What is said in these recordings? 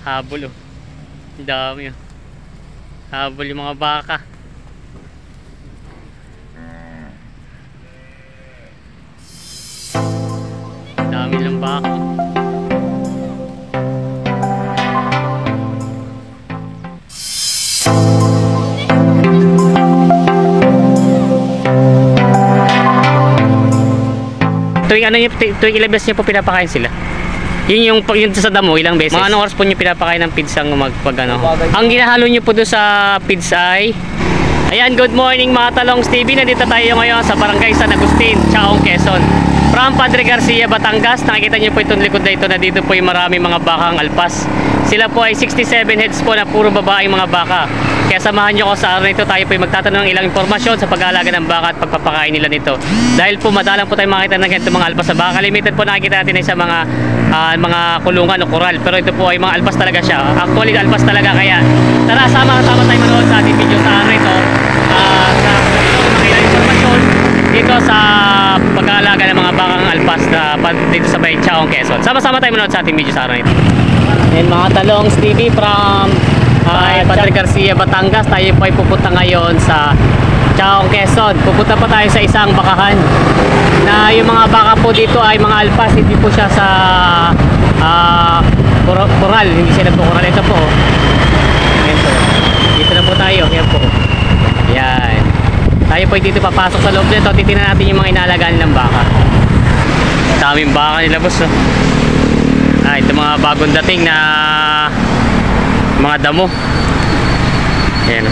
Habol oh. Ang dami oh. Habol yung mga baka. Ang dami lang baka. Tuwing ilabas niyo po pinapakain sila? Yung sa damo, ilang beses? Mga anong oras po nyo pinapakain ng pids ang ano? Ang ginahalo nyo po doon sa pids ay... Ayan, good morning mga Talongs TV. Nandito tayo ngayon sa Barangay San Agustin, Chaong, Quezon. From Padre Garcia, Batangas. Nakikita nyo po itong likod na ito na dito po yung maraming mga bakang alpas. Sila po ay 67 heads po na puro babaeng mga baka. Kaya samahan nyo ko sa araw nito. Tayo po ay magtatanong ng ilang impormasyon sa pag-aalaga ng baka at pagpapakain nila nito. Dahil po madalang po tayo makita ng ganito mga alpas sa baka. Limited po nakikita natin ay sa mga kulungan o koral. Pero ito po ay mga alpas talaga siya. Actually alpas talaga, kaya tara sama-sama tayo manood sa ating video sa araw ito. Sa mga ilang impormasyon dito sa pag-aalaga ng mga bakang alpas na dito sa Chaong, Quezon. Sama-sama tayo manood sa ating video sa araw ito. And mga Talongs TV from Padre Garcia, Batangas. Tayo po ay pupunta ngayon sa Chaong, Quezon. Pupunta pa tayo sa isang bakahan na yung mga baka po dito ay mga alpas. Hindi po siya sa coral. Hindi siya nagpo-coral. Ito po. Ito. Dito na po tayo. Yan po. Yan. Tayo po ay dito papasok sa loob nito. Titingnan natin yung mga inalagaan ng baka. Daming baka nila, boss. Ito mga bagong dating na mga damo. Ayan.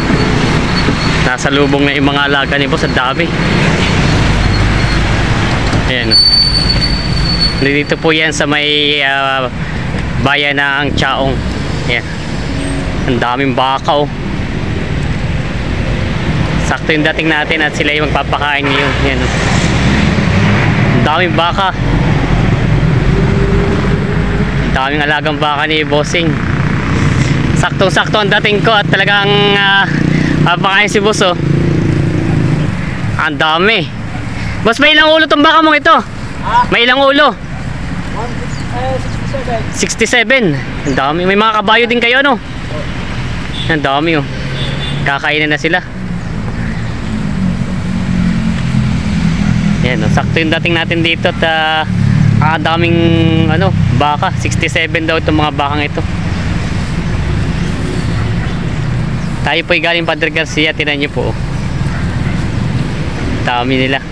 Nasa lubong na yung mga alaga ni boss. Ang dami. Ayan. Dito po yan sa may bayan ng Chaong. Ayan. Ang daming baka oh. Sakto yung dating natin at sila yung magpapakain ngayon. Ayan. Ang daming baka. Daming alagang baka ni Bossing. Saktong-sakto ang dating ko at talagang papakain si boss oh. Ang dami. Boss, may ilang ulo tong baka mong ito? May ilang ulo? 67. Ang dami. May mga kabayo din kayo no? Ang dami oh. Kakainin na sila. Yan oh. Sakto yung dating natin dito at daming ano, baka. 67 daw itong mga bakang ito. Tayo po ay galing Padre Garcia. Tinan nyo po. Dami nila.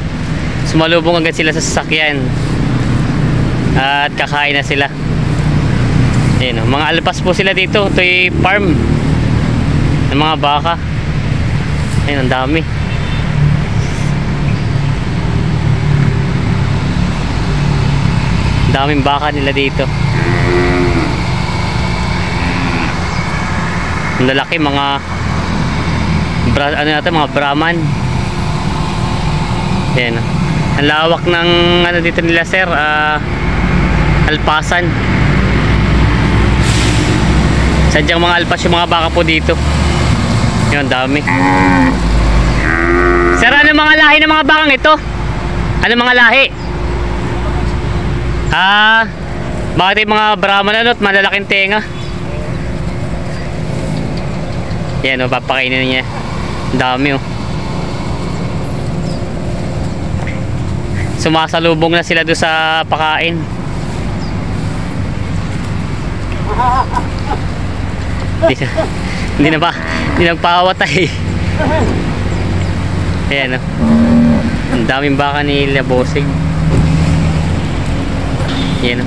Sumalubong agad sila sa sasakyan at kakain na sila. Ayan, oh. Mga alpas po sila dito. Ito ay farm ng mga baka. Ayan, ang dami. Daming baka nila dito. Ang lalaki, mga mga Brahman. Ayan. Ang lawak ng ano dito nila sir, alpasan. Sadyang mga alpas yung mga baka po dito. Yun, dami. Sir, ano mga lahi ng mga bakang ito? Ano mga lahi? Bakit yung mga Brahman ano at malalaking tenga? Yan o, papakainin niya. Dami o. Sumasalubong na sila doon sa pakain. Hindi nagpawatay. Ayan o. Ang daming baka ni Labosig. Ayan o.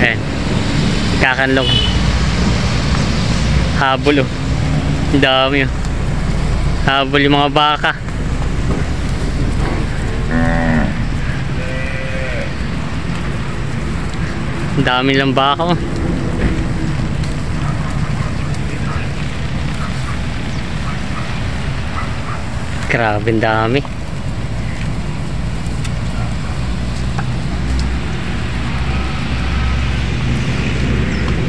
Ayan. Kakanlong. Habol o. Ang dami o. Habol yung mga baka. Ang dami lang baka o. Grabe, ang dami.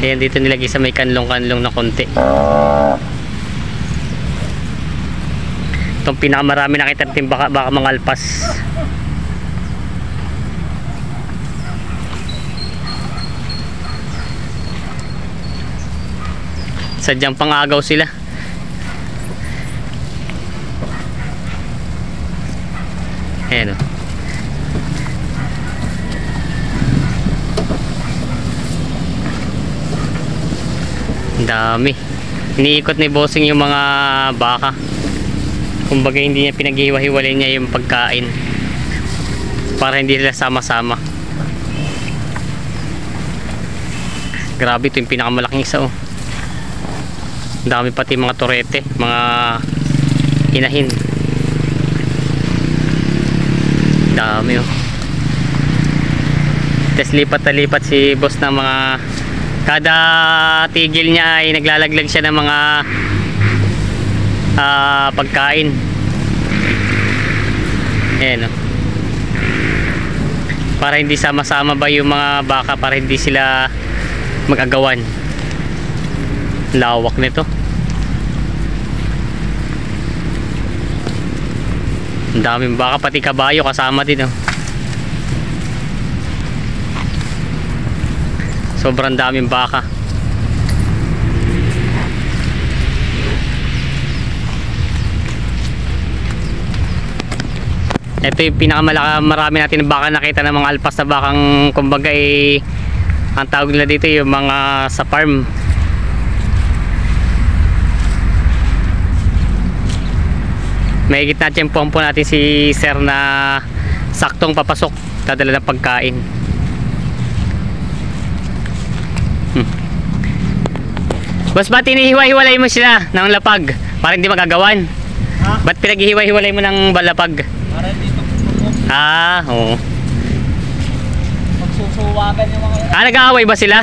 Ayan, dito nilagay sa may kanlong-kanlong na konti. Itong pinakamarami nakita natin baka mga alpas. Sadyang pangagaw sila. Ayan o. Ang dami. Iniikot ni bossing yung mga baka. Kumbaga hindi niya pinaghiwa-hiwalay niya yung pagkain para hindi sila sama-sama. Grabe, ito yung pinakamalaking isa oh. Ang dami pati mga torete, mga inahin. Dami oh. Tapos lipat na lipat si boss ng mga, kada tigil niya ay naglalaglag siya ng mga pagkain. Ayan o. Para hindi sama-sama ba yung mga baka, para hindi sila mag-agawan. Lawak nito. Ang daming baka, pati kabayo kasama din o. Sobrang daming baka. Ito yung marami natin baka nakita ng mga alpas na bakang, kumbaga ang tawag nila dito yung mga sa farm. May gitna tiyempohan po natin si sir na saktong papasok, dadala ng pagkain. Boss, ba't inihiwa-hiwalay mo sila ng lapag para hindi magagawan? Ha? Ba't pinaghihiwa-hiwalay mo ng balapag? Para dito pupuk. Oo. Magsusuwagan yung mga yan. Nag-aaway ba sila?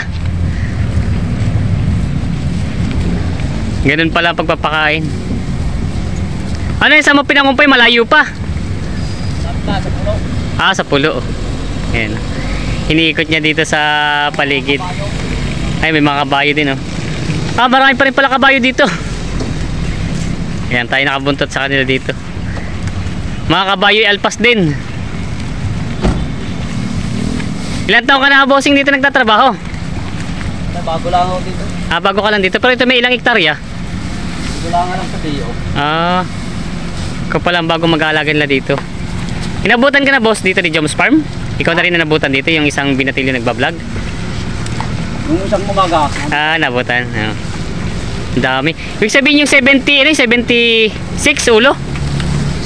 Ganun pala ang pagpapakain. Ano yung sa mo pinangumpay? Malayo pa. Sa pulo. Sa pulo. Ayan. Iniikot niya dito sa paligid. Ay, may mga kabayo din oh. Marami pa rin pala kabayo dito. Ayan, tayo nakabuntot sa kanila dito. Mga kabayo alpas din. Ilan taon ka na bossing dito nagtatrabaho? Bago lang ako dito. Bago ka lang dito. Pero ito may ilang hektarya? Bago lang lang sa Dio. Ikaw pa lang bago mag-aalaga nila dito. Inabutan ka na boss dito ni Joms Farm? Ikaw na rin na nabutan dito, yung isang binatilyo nagbablog? Yung isang umaga. Nabutan. Dami. Ibig sabihin yung 70, 76 ulo?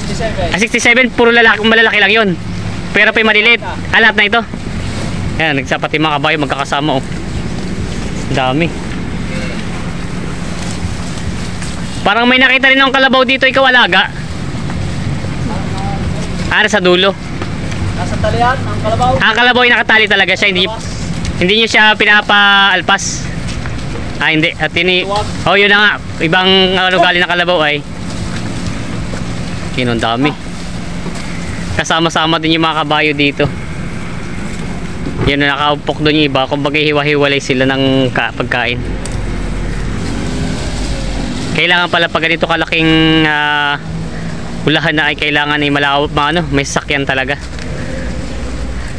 67. 67, puro malalaki lang yun. Pero pa yung maliliit. Lahat na ito. Ayan, nagsapat yung mga kabayo magkakasama oh. Dami. Parang may nakita rin ng kalabaw dito, ikaw alaga. Sa dulo. Nasa talian, ang kalabaw. Ang kalabaw ay nakatali talaga siya, hindi niyo siya pinapa-alpas. Hindi. At yun na nga. Ibang ugali ng kalabaw ay. Yun, ang dami. Kasama-sama din yung mga kabayo dito. Yun na nakaupok doon yung iba. Kumbaga hiwa-hiwalay sila ng pagkain. Kailangan pala pag ganito kalaking ulahan na ay kailangan ay may sasakyan talaga.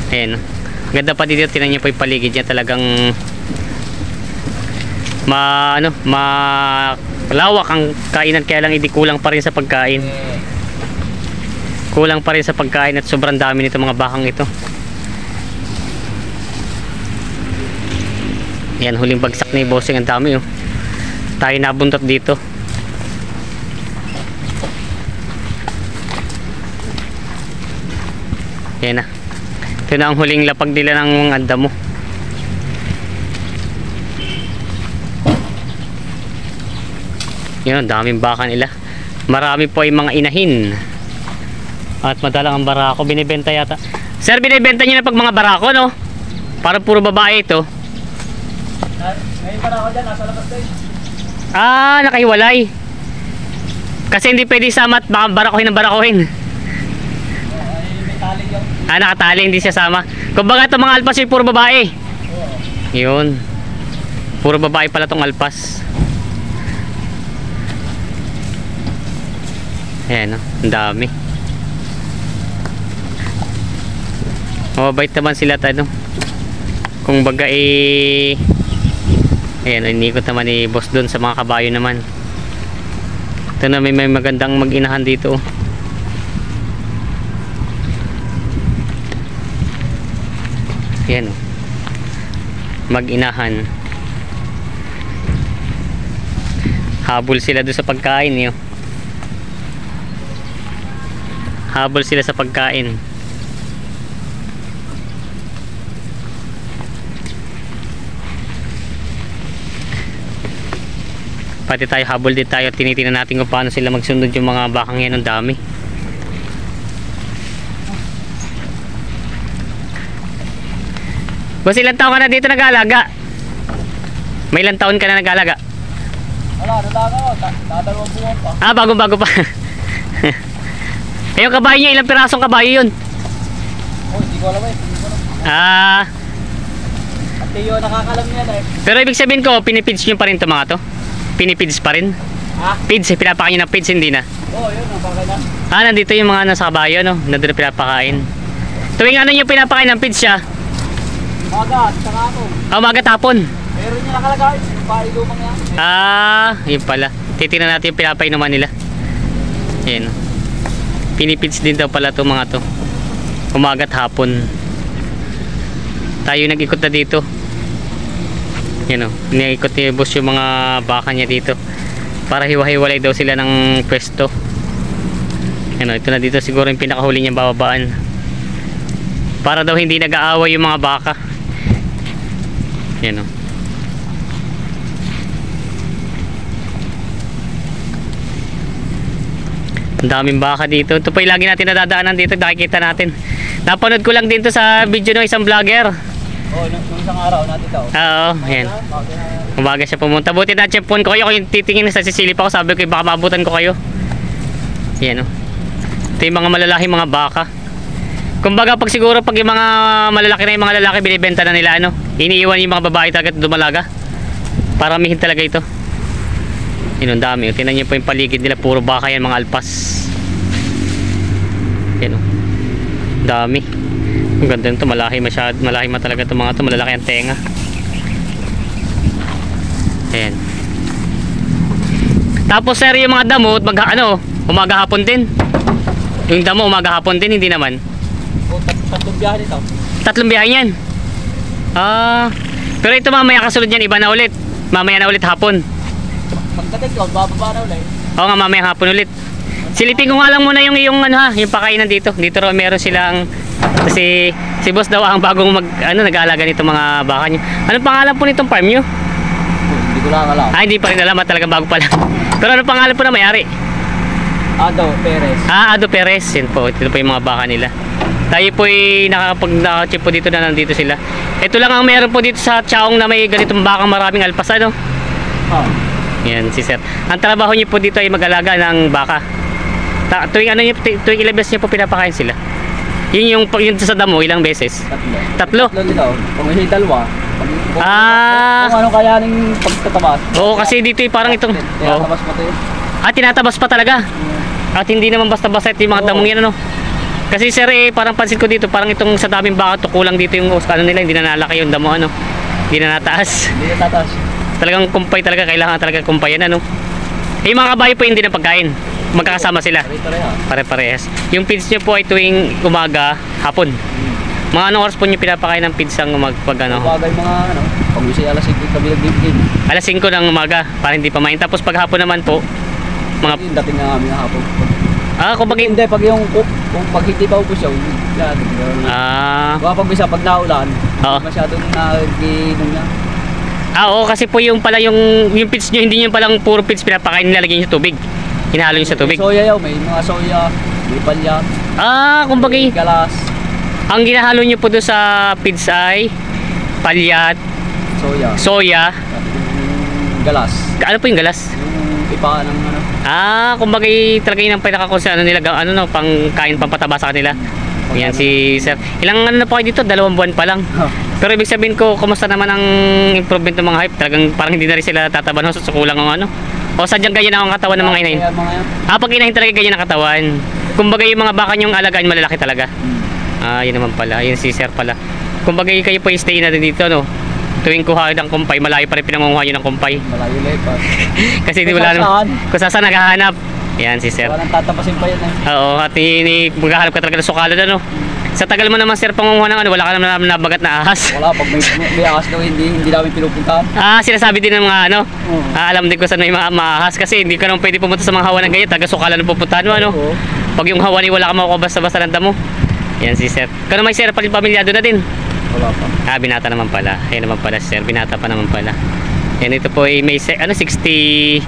Ayan. Ganda pa dito, tinan niyo po yung paligid niya, talagang malawak ang kainan, kaya lang hindi kulang pa rin sa pagkain. Kulang pa rin sa pagkain at sobrang dami nito mga bakang ito. Yan, huling bagsak ni bossing, ang dami oh. Tayo nabuntot dito. Yan na. Ito na ang huling lapag nila ng anda mo. Yun, daming baka nila. Marami po ay mga inahin. At madalang ang barako. Binibenta yata. Sir, binibenta nyo na pag mga barako, no? Parang puro babae ito. Ngayon para ako dyan, nasa labas din. Nakahiwalay. Kasi hindi pwede samat, baka barakuhin ng barakuhin. May tali yung. Nakatali, hindi siya sama. Kumbaga itong mga alpas ay puro babae. Yun. Puro babae pala itong alpas. Ayan, ang dami. Mababait naman sila, kung baga Ayan, inikot naman ni boss doon sa mga kabayo naman. Ito na may magandang mag-inahan dito. Ayan, mag-inahan. Habol sila doon sa pagkain niyo. Habol sila sa pagkain. Pati tayo, habol din tayo. Tinitingnan natin kung paano sila magsunod yung mga bakang yan. Ang dami. Boss, ilang taon ka na dito nag-aalaga? May ilang taon ka na nag-aalaga? Wala, nalaga ako. Dadalawang buwan pa. Ah, bagong-bago pa. Eh, yung kabayo nyo, ilang pirasong kabayo yun? Oh, hindi ko alam eh. Hindi ko alam. Ah, At Teo, nakakalam yan eh. pero ibig sabihin ko, pinipids nyo pa rin ito mga to? Pinipids pa rin? Ha? Pids, pinapakain nyo ng pids, hindi na? Oo, yun. Ang pakailan. Ah, nandito yung mga nasa kabayo, no? Nandito pinapakain. Tuwing ano nyo pinapakain ng pids siya? Maga, saka ako. Ah, umaga tapon. Meron niya nakalagay. Pailumang yan. Ah, yun pala. Titingnan natin yung pinapainuman nila. Yan. Pinipids din daw pala itong mga to. Umaga't hapon. Tayo nag-ikot na dito. Yan o. Nag-ikot ni boss yung mga baka niya dito. Para hiwa-hiwalay daw sila ng pwesto. Yan o. Ito na dito siguro yung pinakahuli niyang bababaan. Para daw hindi nag-aaway yung mga baka. Yan o. Ang daming baka dito. Ito pa yung lagi natin nadadaanan dito. Nakikita natin. Napanood ko lang dito sa video ng isang vlogger. Oo, nung isang araw natin ito. Oo, yan. Umaga siya pumunta. Buti na checkpoint ko kayo. Kung titingin sa sisilip ako, sabi ko baka maabutan ko kayo. Yan o. Ito yung mga malalaking mga baka. Kumbaga pag siguro pag yung mga malalaki na yung mga lalaki binibenta na nila ano, iniiwan yung mga babae talaga dumalaga. Paramihin talaga ito. Yun ang dami. Tingnan niyo po yung paligid nila. Puro baka yan, mga alpas. Yan o. Dami. Ang ganda nito. Malaki masyad. Malaki talaga ito mga ito. Malalaki ang tenga. Ayan. Tapos sir yung mga damo umaga hapon din. Yung damo umaga hapon din. Hindi naman. O, tatlong biyahe nito. Tatlong biyahe yan. Ah. Pero ito mamaya kasunod yan. Iba na ulit. Mamaya na ulit hapon. Pagdating ko, bababa na ulit. Oo nga, mamaya hapon ulit. Silipin ko nga lang muna yung yung pakainan dito. Dito raw meron silang kasi si boss daw ang bagong nag-aalaga nito mga baka niyo. Anong pangalan po nitong farm niyo? Hindi ko lang alam. Ah, hindi pa rin alam, talagang bago pa lang. Pero anong pangalan po na may-ari? Ado, Perez. Ah, Ado Perez. Yan po. Ito po yung mga baka nila. Tayo po ay nakakapag-check po dito na nandito sila. Ito lang ang meron po dito sa Chaong na may ganitong bakang maraming alpas ano. Oh. Yan si sir. Ang trabaho niyo po dito ay mag-alaga ng baka. Tuwing tuwing ilang beses niyo po pinapakain sila? Yung sa damo ilang beses? Tatlo. Tatlo nito. Kung may dalawa. Kung ano kaya ng pagtatabas. Oo, kasi dito parang itong Tinatabas mo ito yun. tinatabas pa talaga. At hindi naman basta-basta yung mga damong yan ano. Kasi sir parang pansin ko dito parang itong sa daming baka to kulang dito yung nila hindi na nalaki yung damo ano. Hindi na nataas. Hindi na tataas. Talagang kumpay talaga, kailangan talaga kumpayan ano. Eh mga kabayo po hindi na pagkain. Magkakasama sila. Pare-parehas. Yung feeds nyo po ay tuwing umaga, hapon. Mga anong oras po nyo pinapakain ng feeds ang pag ano? Bagay mga pag usi alas 5 kami nagbibigin. Alas 5 ng umaga para hindi pa main. Tapos pag hapon naman po, mga Yung dating na kami ng hapon. kapag Hindi, pag yung kung pag hindi pa ubos yun, yan. Pag bisa, pag naulan, Oo. masyadong naginom niya. oo, kasi po yung pala yung feeds nyo, hindi nyo palang puro feeds pinapakain, nilalagyan nyo sa tubig. Hinahalo nyo sa tubig. May soya yaw, may mga soya, may palya, Kumbaga may galas, ang ginahalo nyo po doon sa feeds ay palyat, soya, soya, at yung galas, ano po yung galas? yung ipa ng ano. Kumbaga talaga yun ang pinaka-concern nila, pang kain, pampataba sa kanila. Yan si sir. Ilang na po kayo dito? 2 buwan pa lang. Pero ibig sabihin ko, kumusta naman ang improvement ng mga hype? Talagang parang hindi na rin sila tataban sa kulang ng o sadyang ganyan ang katawan ng mga inahin? Kaya mga yan. Pag inahin talaga ganyan ang katawan. Kumbaga yung mga baka nyong alagaan malalaki talaga. Yun naman pala. Yun si sir pala. Kumbaga kayo po stay na din dito, no? tuwing kuha ng kumpay, malayo pa rin pinangunguha nyo ng kumpay. Malayo lepas. Kasi di wala naman. Kung saan naghahanap. Yan si sir. Walang tatapasin pa yan eh. Oo, at maghahanap ka talaga ng sukalan ano. Sa tagal mo naman sir pangunguha ng ano, wala ka naman nabagat na ahas. Wala, pag may ahas daw hindi namin pinupuntahan. Sinasabi din ng mga ano, alam din ko saan may mga maahas kasi hindi ka naman pwede pumunta sa mga hawa ng ganyan, taga sukalan ang pupuntahan mo ano. Pag yung hawa ni wala ka makukuha basta-basta ng damo. Yan si sir. Kano may sir, pamilyado na din. Wala pa. Binata naman pala. Ayun naman pala sir, binata pa naman pala. Yan ito po ay may 67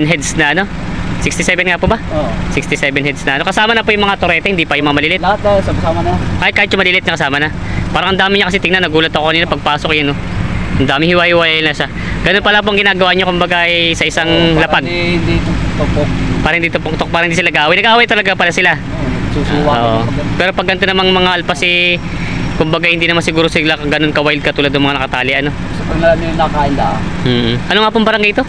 heads na ano. 67 nga po ba? Oo. 67 heads na ano. Kasama na po yung mga torete, hindi pa yung mga maliliit. Lahat na, sama na. Ay, kahit yung maliliit na kasama na. Parang ang dami niya kasi tingnan, nagulat ako kanina pagpasok yun, no. Ang dami hiwa-hiwalay na siya. Ganun pala pong ginagawa niyo kumbaga sa isang lapad. Hindi tupok. Parang hindi tupok-tok, parang hindi sila gawin. Nag-away talaga pala sila. Susuwa. Pero pag ganito namang mga alpas kumbaga hindi naman siguro sila ganun ka-wild katulad ng mga nakatali, ano. Sa pag nalang nila nakain lang. Ano nga pong barangay ito?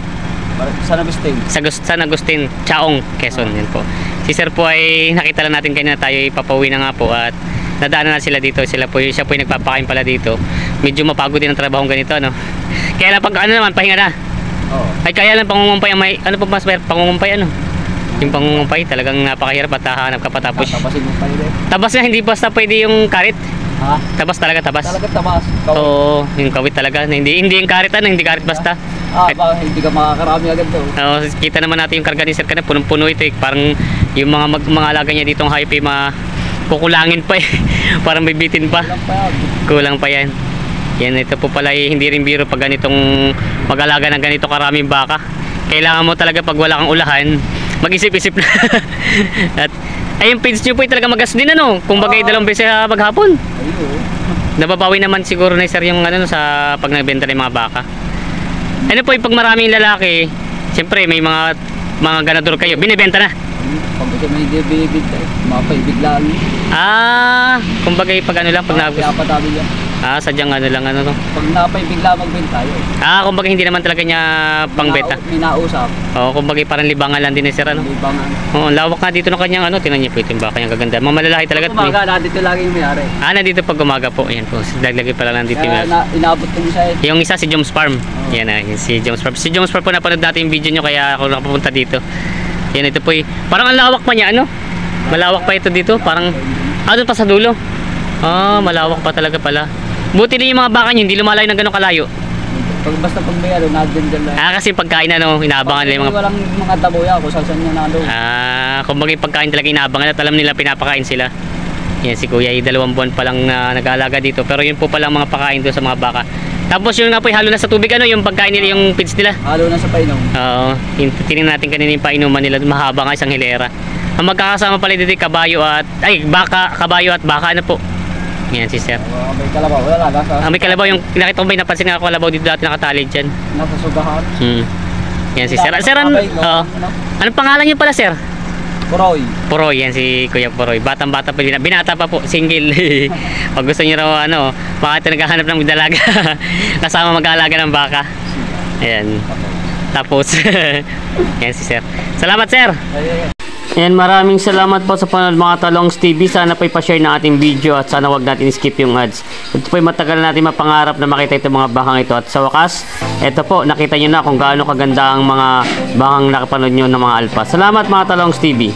San Agustin. San Agustin, Chaong, Quezon. Yan po. Si sir po ay nakita lang natin kanina tayo ipapauwi na nga po at nadaanan na sila dito. Siya po yung nagpapakain pala dito. Medyo mapagod din ang trabahong ganito, ano. Kaya lang pag ano naman, pahinga na. Oo. Ay kaya lang pangungumpay ang may, ano po mas may pangungumpay, ano. Yung pangungumpay talagang napakahirap at hahanap ka pa tapos. Tapasin mo pa rin. Tabas na, hindi basta pwede yung karit. Ha? Tabas talaga, tabas. Talaga tabas. Oo, yung kawit talaga. Hindi yung karit, ano, hindi karit basta. Baka hindi ka makakarami agad daw. Kita naman natin yung karga ni sir kanina, punong-puno ito eh. Parang yung mga alaga niya ditong hayop kukulangin pa eh. Parang bibitin pa. Kulang pa yan. Yan, ito po pala hindi rin biro pag ganitong mag-alaga ng ganito karaming baka. Kailangan mo talaga pag wala kang ulahan, mag-isip-isip na. At yung feeds nyo po talaga magas din, ano. Kung bagay 2 beses maghapon. Nababawi naman siguro na sir yung ano sa pag nagbenta ng mga baka. Ano po yung pag maraming lalaki, siyempre may mga ganador kayo, binibenta na. Pag ito may bibigta eh, mapaibiglaan. Kumbaga pag ano lang, pag napatabi yan. Sadyang ano lang, ano no. Pag napaibigla magbenta yun. Kumbaga hindi naman talaga niya pangbenta. May nausap. Kumbaga parang libangan lang din ni sir, ano. Libangan. Lawak nga dito ng kanyang ano, tingnan niyo po ito yung baka niyang gaganda. Mga malalaki talaga. Umaga, nandito lagi yung mayari. Nandito pag umaga po, ayan po. Daglagi pala lang dito. Inaabot ko siya eh. Yung isa si Jones Farm. Yan yung si Jones Farm. Si Jones Farm po napanood natin yung video niyo kaya ako nakapunta dito. Yan ito po parang ang lawak pa niya, ano? Malawak pa ito dito, parang doon pa sa dulo. Malawak pa talaga pala. Buti din yung mga baka niyo, hindi lumalayo ng ganong kalayo. Basta pag may nandyan lang. Kasi pagkain inaabangan nila yung mga. Walang mga taboya kung saan niya nandun. Kumbaga yung pagkain talaga inaabangan at alam nila pinapakain sila. Yan si Kuya, 2 buwan pa lang nag-aalaga dito. Pero yun po pala mga pakain doon sa mga baka. Tapos yun nga po halo na sa tubig, yung pagkain nila, yung feeds nila. Halo na sa painom. Oo, tingnan natin kanina yung painuman nila, mahaba nga isang hilera. Ang magkakasama pala dito kabayo at baka, ano po. Yan si sir. May kalabaw, wala na. May kalabaw, yung nakita ko may napansin nga kalabaw dito dati nakatali dyan. Nasa sugahan. Yan si sir. Sir, anong pangalan niyo pala sir? Poroy, yan si Kuya Poroy. Batang-bata pa, binata pa po, single. Pag gusto niyo raw baka ito naghahanap ng dalaga. Kasama mag-aalaga ng baka. Ayan. Tapos, yan si sir. Salamat sir. Ayan, maraming salamat po sa panonood mga Talongs TV. Sana po ipashare na ating video at sana wag natin skip yung ads. Ito po matagal natin mapangarap na makita itong mga bakang ito. At sa wakas, ito po, nakita nyo na kung gaano kaganda ang mga bakang nakapanood nyo ng mga alpas. Salamat mga Talongs TV.